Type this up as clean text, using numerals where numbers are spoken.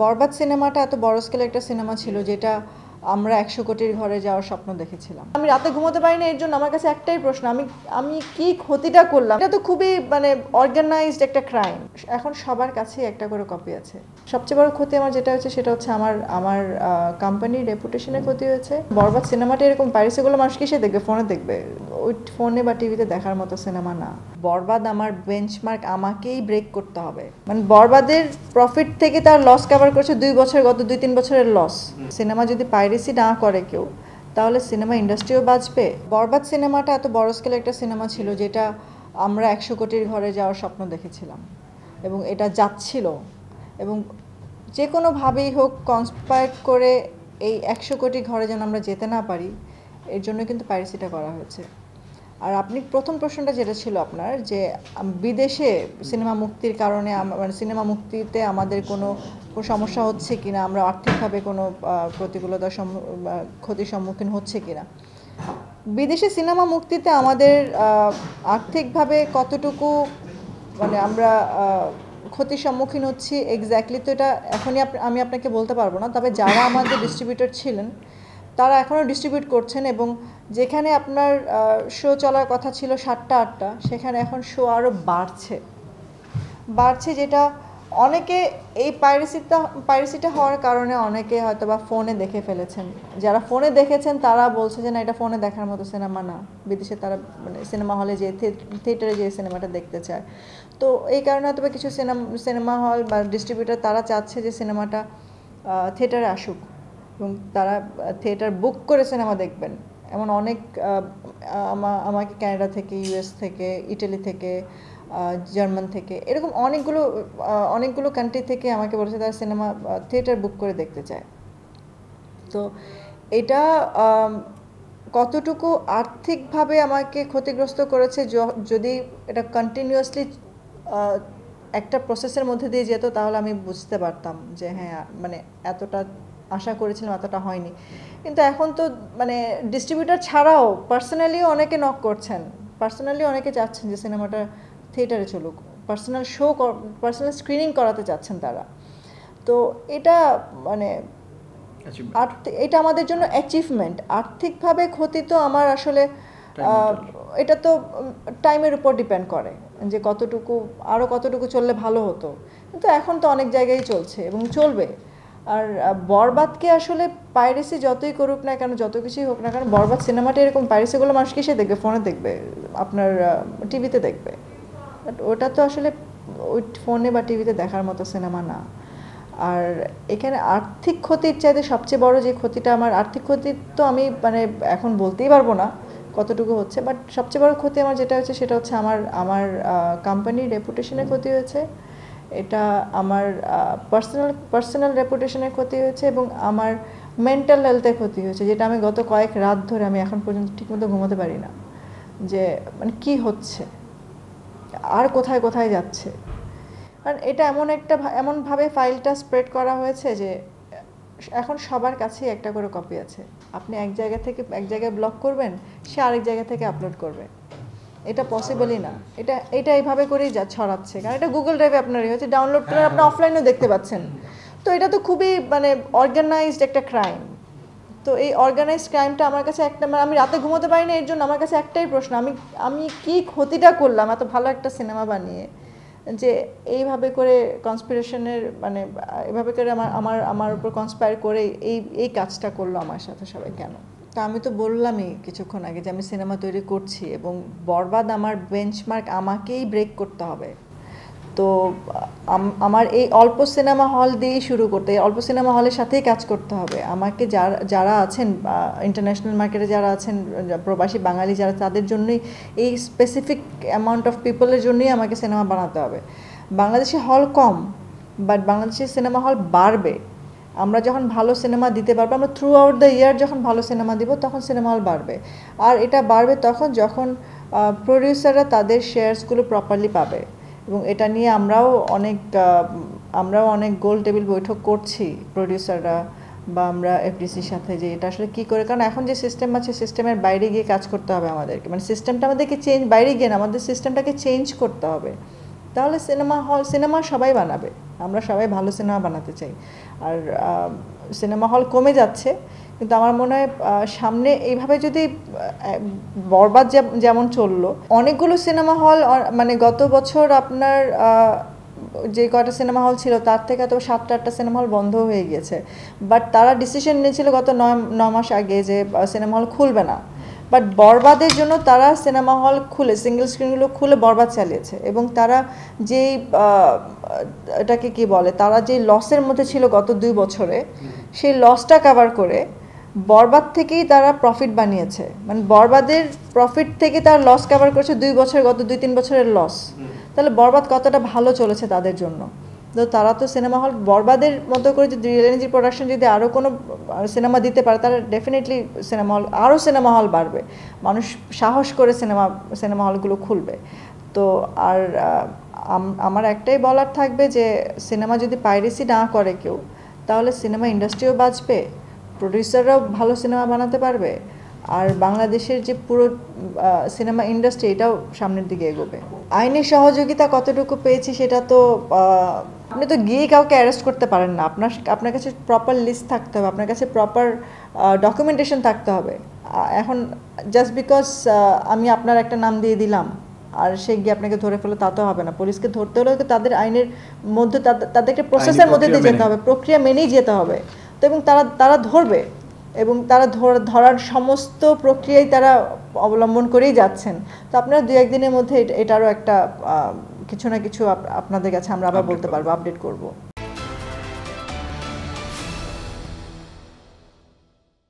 বরবাদ সিনেমাটা এত বড় স্কেলের একটা সিনেমা ছিল যেটা আমরা 100 কোটির ঘরে যাওয়ার স্বপ্ন দেখেছিলাম। আমি রাতে ঘুমোতে পারিনি, এর জন্য আমার কাছে একটাই প্রশ্ন, আমি কি ক্ষতিটা করলাম? এটা তো খুবই অর্গানাইজড একটা ক্রাইম। এখন সবার কাছেই একটা করে কপি আছে। সবচেয়ে বড় ক্ষতি আমার যেটা হচ্ছে সেটা হচ্ছে আমার আমার কোম্পানির রেপুটেশনের ক্ষতি হয়েছে। বরবাদ সিনেমাটা এরকম পাইরেসিগুলো মানুষ কিসে দেখবে? ফোনে দেখবে। ওই ফোনে বা টিভিতে দেখার মতো সিনেমা না। বরবাদ আমার বেঞ্চমার্ক আমাকেই ব্রেক করতে হবে। বরবাদের প্রফিট থেকে তার লস কভার করছে 2 বছর, গত 2-3 বছরের লস। সিনেমা যদি পাইরেসি না করে কেউ, তাহলে সিনেমা ইন্ডাস্ট্রিও বাঁচবে। বরবাদ সিনেমাটা এত বড় স্কেলের একটা সিনেমা ছিল যেটা আমরা 100 কোটির ঘরে যাওয়ার স্বপ্ন দেখেছিলাম, এবং এটা যাচ্ছিল। এবং যে কোনোভাবেই হোক কনস্পায়ার করে এই 100 কোটি ঘরে যেন আমরা যেতে না পারি, এর জন্য কিন্তু পাইরেসিটা করা হয়েছে। আর আপনি প্রথম প্রশ্নটা যেটা ছিল আপনার, যে বিদেশে সিনেমা মুক্তির কারণে সিনেমা মুক্তিতে আমাদের কোনো সমস্যা হচ্ছে কিনা, আমরা আর্থিকভাবে কোনো প্রতিকূলতার ক্ষতির সম্মুখীন হচ্ছে কিনা। বিদেশে সিনেমা মুক্তিতে আমাদের আর্থিকভাবে কতটুকু আমরা ক্ষতির সম্মুখীন হচ্ছি এক্স্যাক্টলি তো এটা এখনই আমি আপনাকে বলতে পারবো না। তবে যারা আমাদের ডিস্ট্রিবিউটর ছিলেন তারা এখনও ডিস্ট্রিবিউট করছেন, এবং যেখানে আপনার শো চলার কথা ছিল 7টা-8টা, সেখানে এখন শো আরও বাড়ছে, যেটা অনেকে এই পাইরেসিটা হওয়ার কারণে অনেকে হয়তো বা ফোনে দেখে ফেলেছেন। যারা ফোনে দেখেছেন তারা বলছে যে না, এটা ফোনে দেখার মতো সিনেমা না। বিদেশে তারা সিনেমা হলে যে থিয়েটারে যে সিনেমাটা দেখতে চায়, তো এই কারণে হয়তো বা কিছু সিনেমা হল বা ডিস্ট্রিবিউটার তারা চাচ্ছে যে সিনেমাটা থিয়েটারে আসুক, এবং তারা থিয়েটার বুক করে সিনেমা দেখবেন। এমন অনেক আমাকে কানাডা থেকে, ইউএস থেকে, ইটালি থেকে, জার্মান থেকে, এরকম অনেকগুলো কান্ট্রি থেকে আমাকে বলেছে তারা সিনেমা থিয়েটার বুক করে দেখতে চায়। তো এটা কতটুকু আর্থিকভাবে আমাকে ক্ষতিগ্রস্ত করেছে, যদি এটা কন্টিনিউয়াসলি একটা প্রসেসের মধ্যে দিয়ে যেত, তাহলে আমি বুঝতে পারতাম যে হ্যাঁ, এতটা আশা করেছিলাম, এতটা হয়নি। কিন্তু এখন তো ডিস্ট্রিবিউটার ছাড়াও পার্সোনালিও অনেকে নক করছেন, পার্সোনালি অনেকে চাচ্ছেন যে সিনেমাটা থিয়েটারে চলুক, পার্সোনাল স্ক্রিনিং করাতে চাচ্ছেন তারা। তো এটা এটা আমাদের জন্য অ্যাচিভমেন্ট। আর্থিকভাবে ক্ষতি তো আমার আসলে এটা তো টাইমের উপর ডিপেন্ড করে যে আরও কতটুকু চললে ভালো হতো। কিন্তু এখন তো অনেক জায়গায় চলছে এবং চলবে। আর বরবাদকে আসলে পাইরেসি যতই করুক না কেন, যত কিছুই হোক না কেন, বরবাদ সিনেমাটা এরকম পাইরেসিগুলো মানুষ কিসে দেখবে? ফোনে দেখবে, আপনার টিভিতে দেখবে। বাট ওটা তো আসলে ওই ফোনে বা টিভিতে দেখার মতো সিনেমা না। আর এখানে আর্থিক ক্ষতির চাইতে সবচেয়ে বড় যে ক্ষতিটা আমার, আর্থিক ক্ষতি তো আমি এখন বলতেই পারবো না কতটুকু হচ্ছে, বাট সবচেয়ে বড় ক্ষতি আমার যেটা হচ্ছে সেটা হচ্ছে আমার কোম্পানির রেপুটেশনের ক্ষতি হয়েছে। এটা আমার পার্সোনাল রেপুটেশনের ক্ষতি হয়েছে, এবং আমার মেন্টাল হেলথের ক্ষতি হয়েছে, যেটা আমি গত কয়েক রাত ধরে আমি এখন পর্যন্ত ঠিকমতো ঘুমোতে পারি না, যে কি হচ্ছে আর কোথায় কোথায় যাচ্ছে। কারণ এটা এমনভাবে ফাইলটা স্প্রেড করা হয়েছে যে এখন সবার কাছেই একটা করে কপি আছে। আপনি এক জায়গা থেকে এক জায়গায় ব্লক করবেন, সে আরেক জায়গা থেকে আপলোড করবে। এটা পসিবলই না। এটা এইভাবে করেই ছড়াচ্ছে, কারণ এটা গুগল ড্রাইভে আপনার হচ্ছে, ডাউনলোড করে আপনি অফলাইনেও দেখতে পাচ্ছেন। তো এটা তো খুবই অর্গানাইজড একটা ক্রাইম। তো এই অর্গানাইজড ক্রাইমটা আমার কাছে আমি রাতে ঘুমোতে পারিনি, এর জন্য আমার কাছে একটাই প্রশ্ন, আমি কি ক্ষতিটা করলাম এত ভালো একটা সিনেমা বানিয়ে, যে এইভাবে করে কনস্পিরেশনের এভাবে করে আমার উপর কনস্পায়ার করে এই কাজটা করলো আমার সাথে সবাই কেন? তা আমি তো বললামই কিছুক্ষণ আগে যে আমি সিনেমা তৈরি করছি, এবং বরবাদ আমার বেঞ্চমার্ক আমাকেই ব্রেক করতে হবে। তো আমার এই অল্প সিনেমা হল দিয়েই শুরু করতে, অল্প সিনেমা হলের সাথেই কাজ করতে হবে আমাকে। যারা আছেন ইন্টারন্যাশনাল মার্কেটে, যারা আছেন প্রবাসী বাঙালি যারা, তাদের জন্যই, এই স্পেসিফিক অ্যামাউন্ট অফ পিপলের জন্যই আমাকে সিনেমা বানাতে হবে। বাংলাদেশে হল কম, বাট বাংলাদেশের সিনেমা হল বাড়বে। আমরা যখন ভালো সিনেমা দিতে পারবো, আমরা থ্রু আউট দ্য ইয়ার যখন ভালো সিনেমা দিব, তখন সিনেমা হল বাড়বে। আর এটা বাড়বে তখন যখন প্রডিউসাররা তাদের শেয়ারসগুলো প্রপারলি পাবে। এবং এটা নিয়ে আমরাও অনেক গোল টেবিল বৈঠক করছি প্রডিউসাররা বা আমরা এফডিসির সাথে, যে এটা আসলে কী করে। কারণ এখন যে সিস্টেম আছে, সিস্টেমের বাইরে গিয়ে কাজ করতে হবে আমাদেরকে, সিস্টেমটা আমাদেরকে বাইরে গিয়ে না, আমাদের সিস্টেমটাকে চেঞ্জ করতে হবে। তাহলে সিনেমা সবাই বানাবে, আমরা সবাই ভালো সিনেমা বানাতে চাই। আর সিনেমা হল কমে যাচ্ছে, কিন্তু আমার মনে হয় সামনে এইভাবে যদি বরবাদ যেমন চললো, অনেকগুলো সিনেমা হল মানে গত বছর আপনার যে কয়টা সিনেমা হল ছিল তার থেকে তো 7-8টা সিনেমা হল বন্ধ হয়ে গিয়েছে। বাট তারা ডিসিশন নিয়েছিল গত 9 মাস আগে যে সিনেমা হল খুলবে না। বাট বরবাদের জন্য তারা সিনেমা হল খুলে, সিঙ্গেল স্ক্রিনগুলো খুলে বরবাদ চালিয়েছে। এবং তারা যেই এটাকে কি বলে, তারা যে লসের মধ্যে ছিল গত 2 বছরে, সেই লসটা কভার করে বরবাদ থেকেই তারা প্রফিট বানিয়েছে। মানে বরবাদের প্রফিট থেকে তারা লস কভার করেছে 2 বছর, গত 2-3 বছরের লস। তাহলে বরবাদ কতটা ভালো চলেছে তাদের জন্য। তো তারা তো সিনেমা হল বরবাদের মতো করে যদি রিলায়েন্স প্রোডাকশন যদি আরও কোনো সিনেমা দিতে পারে, তারা ডেফিনেটলি সিনেমা হল বাড়বে, মানুষ সাহস করে সিনেমা হলগুলো খুলবে। তো আর আমার একটাই বলার থাকবে যে সিনেমা যদি পাইরেসি না করে কেউ, তাহলে সিনেমা ইন্ডাস্ট্রিও বাঁচবে, প্রডিউসাররাও ভালো সিনেমা বানাতে পারবে, আর বাংলাদেশের যে পুরো সিনেমা ইন্ডাস্ট্রি এটাও সামনের দিকে এগোবে। আইনি সহযোগিতা কতটুকু পেয়েছি সেটা তো আপনি তো গিয়ে কাউকে অ্যারেস্ট করতে পারেন না। আপনার কাছে প্রপার লিস্ট থাকতে হবে, আপনার কাছে প্রপার ডকুমেন্টেশন থাকতে হবে। এখন জাস্ট বিকজ আমি আপনার একটা নাম দিয়ে দিলাম আর সে গিয়ে আপনাকে ধরে ফেলো, তা তো হবে না। পুলিশকে ধরতে হলে তো তাদের আইনের মধ্যে, তাদেরকে প্রসেসের মধ্যে দিয়ে যেতে হবে, প্রক্রিয়া মেনেই যেতে হবে। তো এবং তারা ধরবে, এবং তারা ধরার সমস্ত প্রক্রিয়াই তারা অবলম্বন করেই যাচ্ছেন। তো আপনারা 2-1 দিনের মধ্যে এটারও একটা কিছু না কিছু আপনাদের কাছে আমরা আবার বলতে পারবো, আপডেট করব।